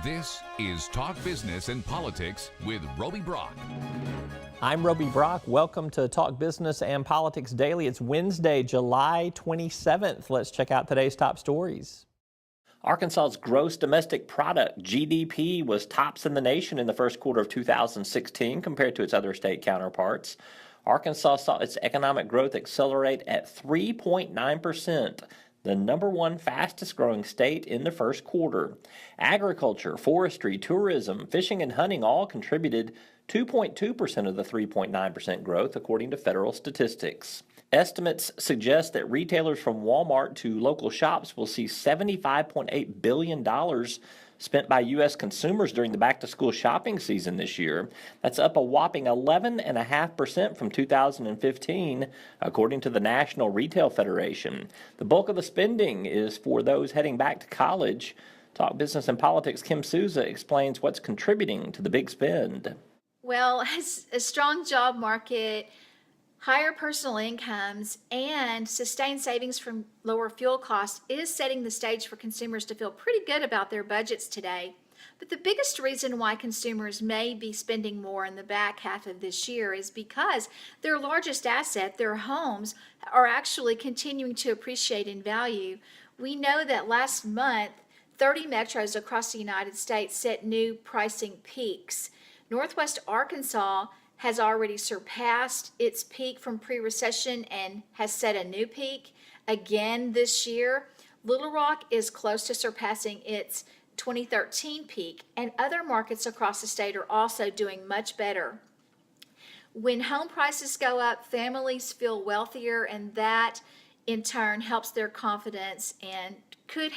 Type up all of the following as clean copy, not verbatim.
This is Talk Business and Politics with Roby Brock. I'm Roby Brock. Welcome to Talk Business and Politics Daily. It's Wednesday, July 27th. Let's check out today's top stories. Arkansas's gross domestic product, GDP, was tops in the nation in the first quarter of 2016 compared to its other state counterparts. Arkansas saw its economic growth accelerate at 3.9%. The number one fastest growing state in the first quarter. Agriculture, forestry, tourism, fishing, and hunting all contributed 2.2% of the 3.9% growth, according to federal statistics. Estimates suggest that retailers from Walmart to local shops will see $75.8 billion spent by U.S. consumers during the back-to-school shopping season this year. That's up a whopping 11.5% from 2015, according to the National Retail Federation. The bulk of the spending is for those heading back to college. Talk Business and Politics' Kim Souza explains what's contributing to the big spend. Well, a strong job market, higher personal incomes, and sustained savings from lower fuel costs is setting the stage for consumers to feel pretty good about their budgets today. But the biggest reason why consumers may be spending more in the back half of this year is because their largest asset, their homes, are actually continuing to appreciate in value. We know that last month, 30 metros across the United States set new pricing peaks. Northwest Arkansas has already surpassed its peak from pre-recession and has set a new peak again this year. Little Rock is close to surpassing its 2013 peak, and other markets across the state are also doing much better. When home prices go up, families feel wealthier, and that in turn helps their confidence and could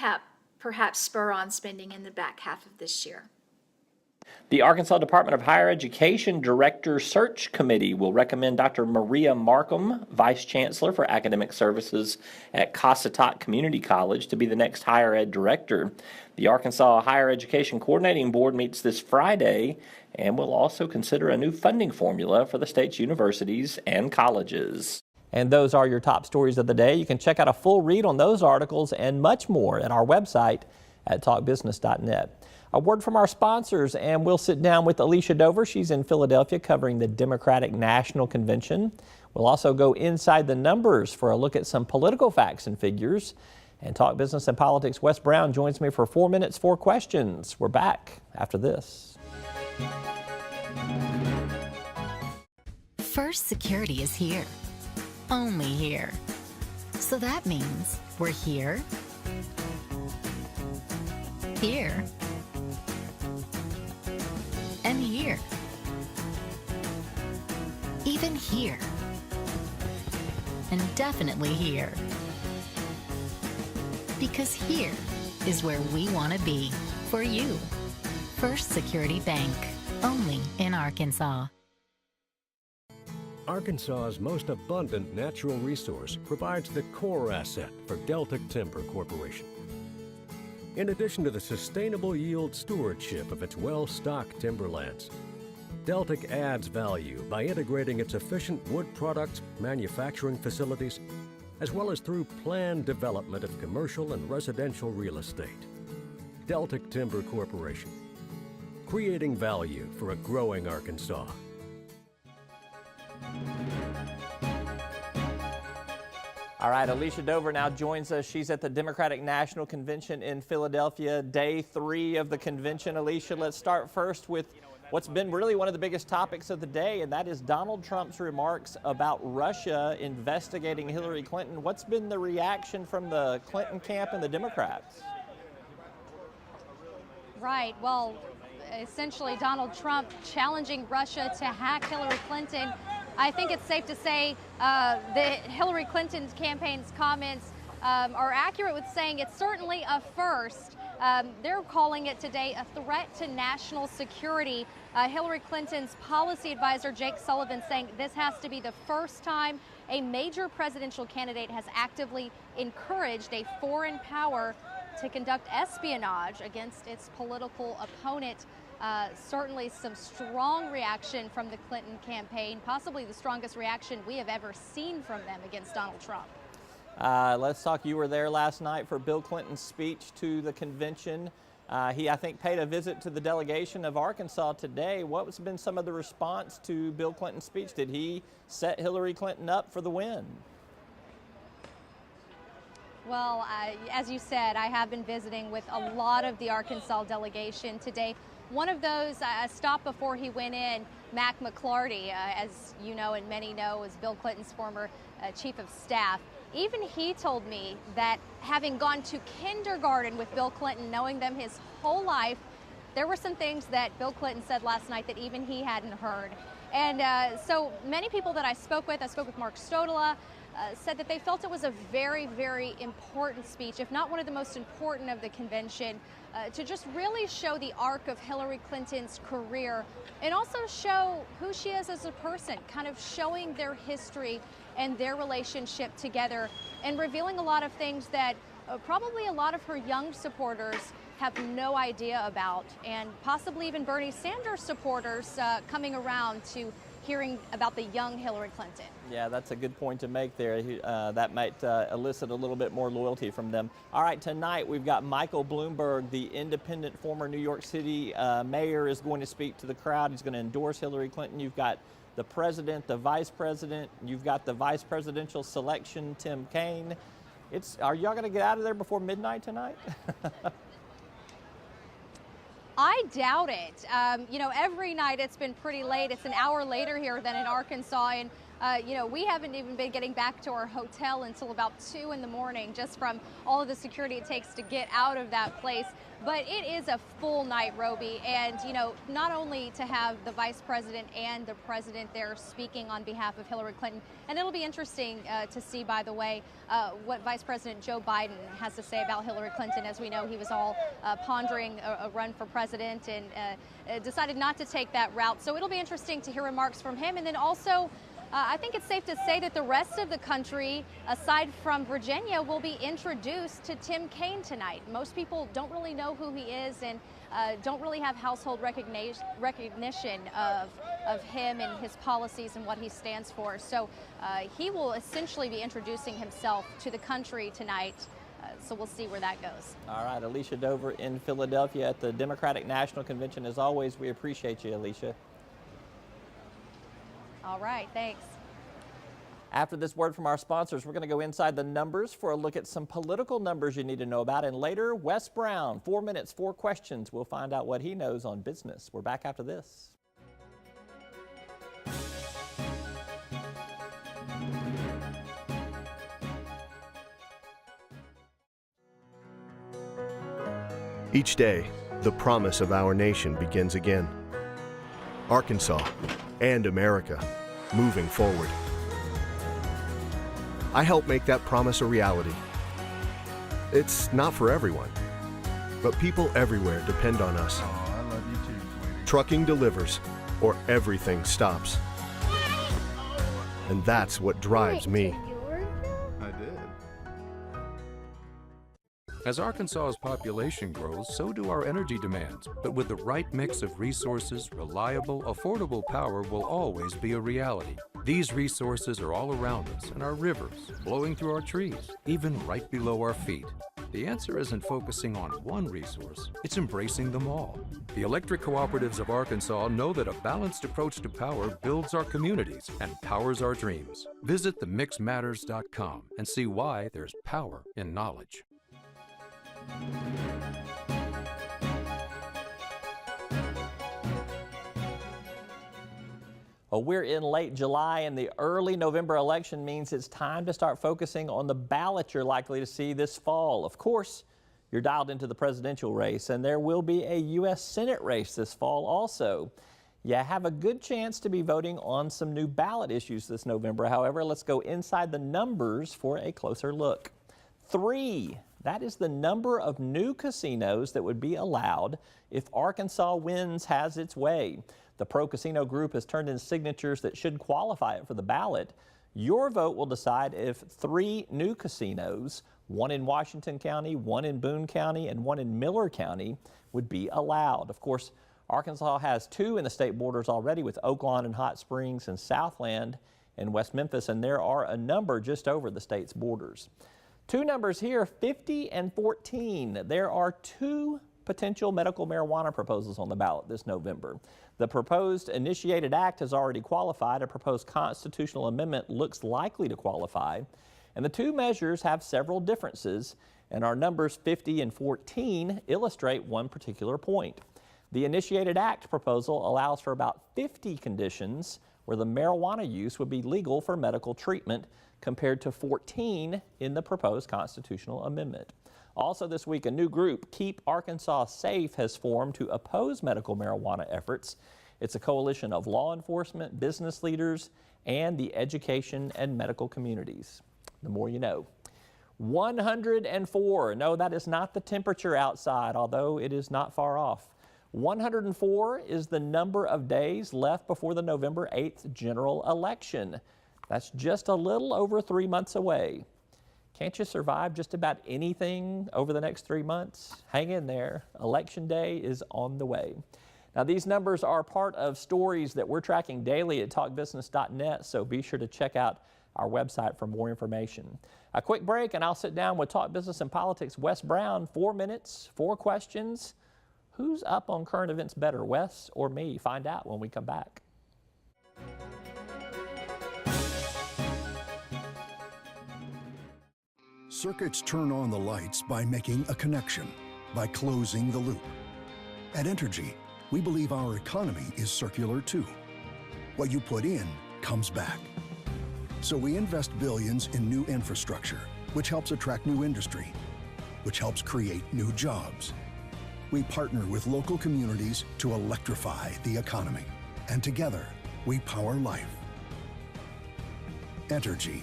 perhaps spur on spending in the back half of this year. The Arkansas Department of Higher Education Director Search Committee will recommend Dr. Maria Markham, Vice Chancellor for Academic Services at Cossatot Community College, to be the next higher ed director. The Arkansas Higher Education Coordinating Board meets this Friday and will also consider a new funding formula for the state's universities and colleges. And those are your top stories of the day. You can check out a full read on those articles and much more at our website at talkbusiness.net. A word from our sponsors, and we'll sit down with Alicia Dover. She's in Philadelphia covering the Democratic National Convention. We'll also go inside the numbers for a look at some political facts and figures. And Talk Business and Politics, Wes Brown joins me for 4 minutes, 4 questions. We're back after this. First Security is here. Only here. So that means we're here, here, and here. Even here. And definitely here. Because here is where we want to be for you. First Security Bank. Only in Arkansas. Arkansas's most abundant natural resource provides the core asset for Deltic Timber Corporation. In addition to the sustainable yield stewardship of its well-stocked timberlands, Deltic adds value by integrating its efficient wood products manufacturing facilities, as well as through planned development of commercial and residential real estate. Deltic Timber Corporation, creating value for a growing Arkansas. All right, Alicia Dover now joins us. She's at the Democratic National Convention in Philadelphia, day 3 of the convention. Alicia, let's start first with what's been really one of the biggest topics of the day, and that is Donald Trump's remarks about Russia investigating Hillary Clinton. What's been the reaction from the Clinton camp and the Democrats? Right, well, essentially Donald Trump challenging Russia to hack Hillary Clinton. I think it's safe to say that Hillary Clinton's campaign's comments are accurate with saying it's certainly a first. They're calling it today a threat to national security. Hillary Clinton's policy advisor, Jake Sullivan, saying this has to be the first time a major presidential candidate has actively encouraged a foreign power to conduct espionage against its political opponent. Certainly some strong reaction from the Clinton campaign, possibly the strongest reaction we have ever seen from them against Donald Trump. Let's talk. You were there last night for Bill Clinton's speech to the convention. He, I think, paid a visit to the delegation of Arkansas today. What's been some of the response to Bill Clinton's speech? Did he set Hillary Clinton up for the win? Well, as you said, I have been visiting with a lot of the Arkansas delegation today. One of those stopped before he went in, Mac McClarty, as you know and many know, is Bill Clinton's former chief of staff. Even he told me that having gone to kindergarten with Bill Clinton, knowing them his whole life, there were some things that Bill Clinton said last night that even he hadn't heard. And so many people that I spoke with Mark Stodola, said that they felt it was a very, very important speech, if not one of the most important of the convention, to just really show the arc of Hillary Clinton's career and also show who she is as a person, kind of showing their history and their relationship together and revealing a lot of things that probably a lot of her young supporters have no idea about, and possibly even Bernie Sanders supporters coming around to hearing about the young Hillary Clinton. Yeah, that's a good point to make there. That might elicit a little bit more loyalty from them. All right, tonight we've got Michael Bloomberg, the independent former New York City mayor, is going to speak to the crowd. He's going to endorse Hillary Clinton. You've got the president, the vice president. You've got the vice presidential selection, Tim Kaine. Are y'all going to get out of there before midnight tonight? I doubt it. You know, every night it's been pretty late. It's an hour later here than in Arkansas, and you know, we haven't even been getting back to our hotel until about 2 in the morning, just from all of the security it takes to get out of that place. But it is a full night, Roby, and you know, not only to have the vice president and the president there speaking on behalf of Hillary Clinton, and it'll be interesting to see, by the way, what Vice President Joe Biden has to say about Hillary Clinton. As we know, he was all pondering a run for president and decided not to take that route. So it'll be interesting to hear remarks from him, and then also I think it's safe to say that the rest of the country, aside from Virginia, will be introduced to Tim Kaine tonight. Most people don't really know who he is and don't really have household recognition of him and his policies and what he stands for. So he will essentially be introducing himself to the country tonight. So we'll see where that goes. All right, Alicia Dover in Philadelphia at the Democratic National Convention. As always, we appreciate you, Alicia. All right, thanks. After this word from our sponsors, we're going to go inside the numbers for a look at some political numbers you need to know about. And later, Wes Brown, 4 minutes, 4 questions. We'll find out what he knows on business. We're back after this. Each day, the promise of our nation begins again. Arkansas and America, moving forward. I help make that promise a reality. It's not for everyone, but people everywhere depend on us. Oh, I love you too, sweetie. Trucking delivers, or everything stops. And that's what drives me. I did. As Arkansas's population grows, so do our energy demands. But with the right mix of resources, reliable, affordable power will always be a reality. These resources are all around us in our rivers, blowing through our trees, even right below our feet. The answer isn't focusing on one resource, it's embracing them all. The electric cooperatives of Arkansas know that a balanced approach to power builds our communities and powers our dreams. Visit themixmatters.com and see why there's power in knowledge. Well, we're in late July, and the early November election means it's time to start focusing on the ballot you're likely to see this fall. Of course, you're dialed into the presidential race, and there will be a U.S. Senate race this fall also. You have a good chance to be voting on some new ballot issues this November. However, let's go inside the numbers for a closer look. 3. That is the number of new casinos that would be allowed if Arkansas wins has its way. The pro-casino group has turned in signatures that should qualify it for the ballot. Your vote will decide if 3 new casinos, one in Washington County, one in Boone County, and one in Miller County, would be allowed. Of course, Arkansas has 2 in the state borders already, with Oaklawn and Hot Springs and Southland and West Memphis, and there are a number just over the state's borders. 2 numbers here, 50 and 14. There are 2 potential medical marijuana proposals on the ballot this November. The proposed initiated act has already qualified. A proposed constitutional amendment looks likely to qualify. And the two measures have several differences, and our numbers 50 and 14 illustrate one particular point. The initiated act proposal allows for about 50 conditions where the marijuana use would be legal for medical treatment, compared to 14 in the proposed constitutional amendment. Also this week, a new group, Keep Arkansas Safe, has formed to oppose medical marijuana efforts. It's a coalition of law enforcement, business leaders, and the education and medical communities. The more you know. 104. No, that is not the temperature outside, although it is not far off. 104 is the number of days left before the November 8th general election. That's just a little over 3 months away. Can't you survive just about anything over the next 3 months? Hang in there. Election day is on the way. Now, these numbers are part of stories that we're tracking daily at talkbusiness.net, so be sure to check out our website for more information. A quick break, and I'll sit down with Talk Business and Politics Wes Brown. 4 minutes, 4 questions. Who's up on current events better, Wes or me? Find out when we come back. Circuits turn on the lights by making a connection, by closing the loop. At Entergy, we believe our economy is circular too. What you put in comes back. So we invest billions in new infrastructure, which helps attract new industry, which helps create new jobs. We partner with local communities to electrify the economy. And together, we power life. Entergy.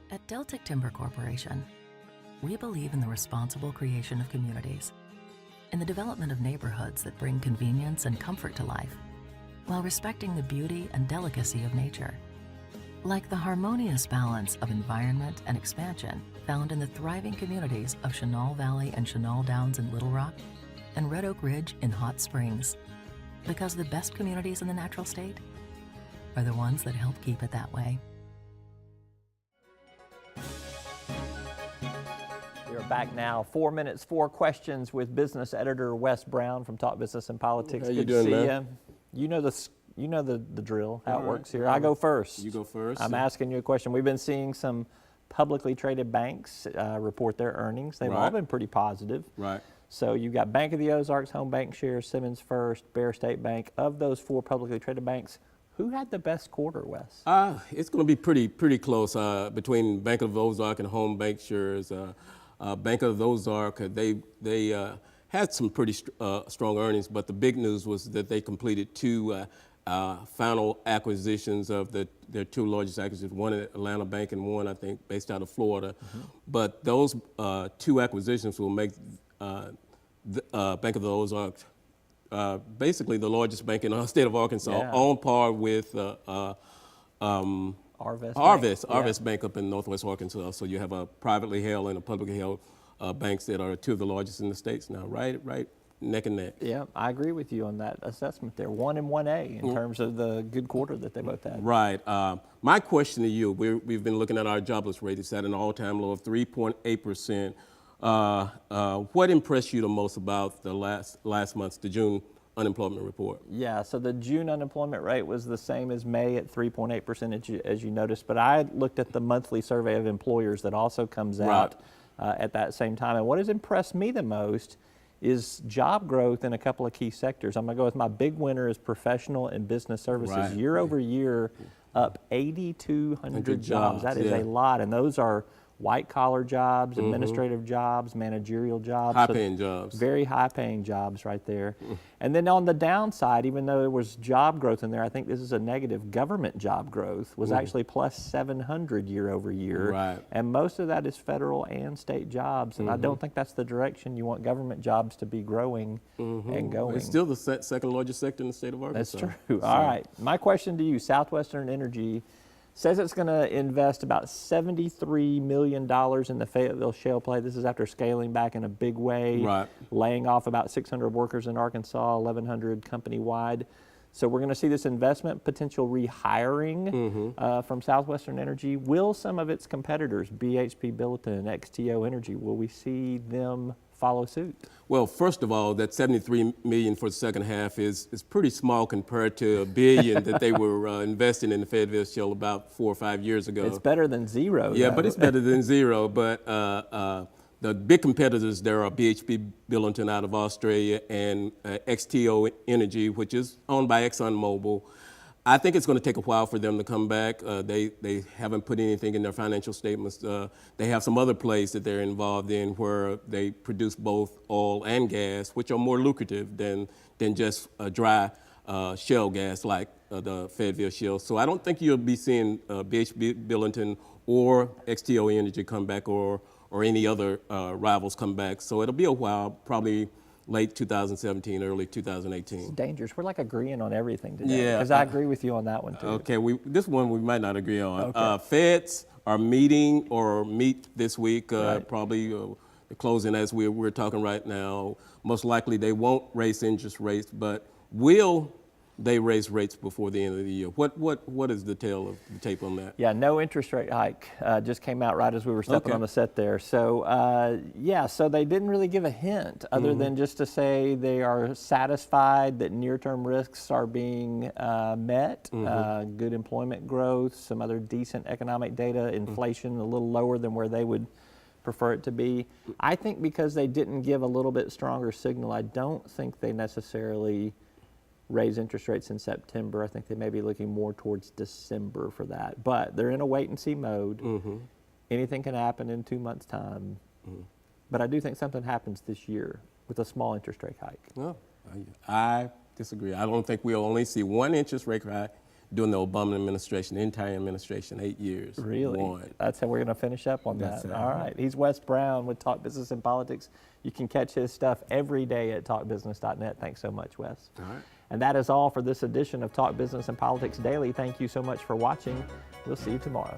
At Deltic Timber Corporation, we believe in the responsible creation of communities, in the development of neighborhoods that bring convenience and comfort to life, while respecting the beauty and delicacy of nature. Like the harmonious balance of environment and expansion found in the thriving communities of Chenal Valley and Chenal Downs in Little Rock and Red Oak Ridge in Hot Springs. Because the best communities in the natural state are the ones that help keep it that way. We're back now. 4 minutes, 4 questions with business editor Wes Brown from Talk Business and Politics. How you Good doing, to see man? You know the drill, how All it right. works here. I go first. You go first. I'm asking you a question. We've been seeing some publicly traded banks report their earnings. They've all Right. been pretty positive. Right. So you've got Bank of the Ozarks, Home Bank Shares, Simmons First, Bear State Bank. Of those 4 publicly traded banks, who had the best quarter, Wes? It's going to be pretty close between Bank of Ozark and Home Bank Shares. Bank of Ozark, they had some pretty strong earnings, but the big news was that they completed 2 final acquisitions of their 2 largest acquisitions, one at Atlanta Bank and one, I think, based out of Florida. Mm-hmm. But those 2 acquisitions will make Bank of the Ozark basically the largest bank in the state of Arkansas, on par with Arvest Bank up in Northwest Arkansas. So you have a privately held and a publicly held banks that are 2 of the largest in the states now, right neck and neck. Yeah, I agree with you on that assessment there. 1 and 1A in terms of the good quarter that they both had. Right. My question to you, we've been looking at our jobless rate. It's at an all-time low of 3.8%. What impressed you the most about the last month's, the June unemployment report? Yeah, so the June unemployment rate was the same as May at 3.8%, as you noticed, but I looked at the monthly survey of employers that also comes out at that same time. And what has impressed me the most is job growth in a couple of key sectors. I'm going to go with my big winner is professional and business services. Year over year, up 8,200 jobs. That is a lot, and those are white-collar jobs, administrative jobs, managerial jobs. High-paying jobs. Very high-paying jobs right there. And then on the downside, even though there was job growth in there, I think this is a negative. Government job growth was actually plus 700 year over year. Right. And most of that is federal and state jobs. And I don't think that's the direction you want government jobs to be growing and going. It's still the second largest sector in the state of Arkansas. That's true. All right. My question to you, Southwestern Energy says it's going to invest about $73 million in the Fayetteville shale play. This is after scaling back in a big way, laying off about 600 workers in Arkansas, 1,100 company-wide. So we're going to see this investment, potential rehiring from Southwestern Energy. Will some of its competitors, BHP Billiton and XTO Energy, will we see them follow suit? Well, first of all, that $73 million for the second half is pretty small compared to $1 billion that they were investing in the Fayetteville Shale about 4 or 5 years ago. It's better than zero. Yeah, though. but it's better than zero. But the big competitors there are BHP Billington out of Australia and XTO Energy, which is owned by ExxonMobil. I think it's going to take a while for them to come back. They haven't put anything in their financial statements. They have some other plays that they're involved in where they produce both oil and gas, which are more lucrative than just dry shale gas like the Fayetteville Shale. So I don't think you'll be seeing BHP Billington or XTO Energy come back or any other rivals come back. So it'll be a while, probably late 2017, early 2018. It's dangerous. We're like agreeing on everything today. Yeah. Because I agree with you on that one too. Okay, this one we might not agree on. Okay. Feds are meeting or meet this week, Right. probably the closing as we're talking right now. Most likely they won't raise interest rates, but will they raise rates before the end of the year? What is the tale of the tape on that? Yeah, no interest rate hike just came out right as we were stepping on the set there. So so they didn't really give a hint other than just to say they are satisfied that near-term risks are being met. Good employment growth, some other decent economic data, inflation a little lower than where they would prefer it to be. I think because they didn't give a little bit stronger signal, I don't think they necessarily raise interest rates in September. I think they may be looking more towards December for that. But they're in a wait-and-see mode. Anything can happen in 2 months' time. But I do think something happens this year with a small interest rate hike. Well, I disagree. I don't think we'll only see one interest rate hike during the Obama administration, the entire administration, 8 years. Really? One. That's how we're going to finish up on That's that. it. All right. He's Wes Brown with Talk Business and Politics. You can catch his stuff every day at talkbusiness.net. Thanks so much, Wes. All right. And that is all for this edition of Talk Business and Politics Daily. Thank you so much for watching. We'll see you tomorrow.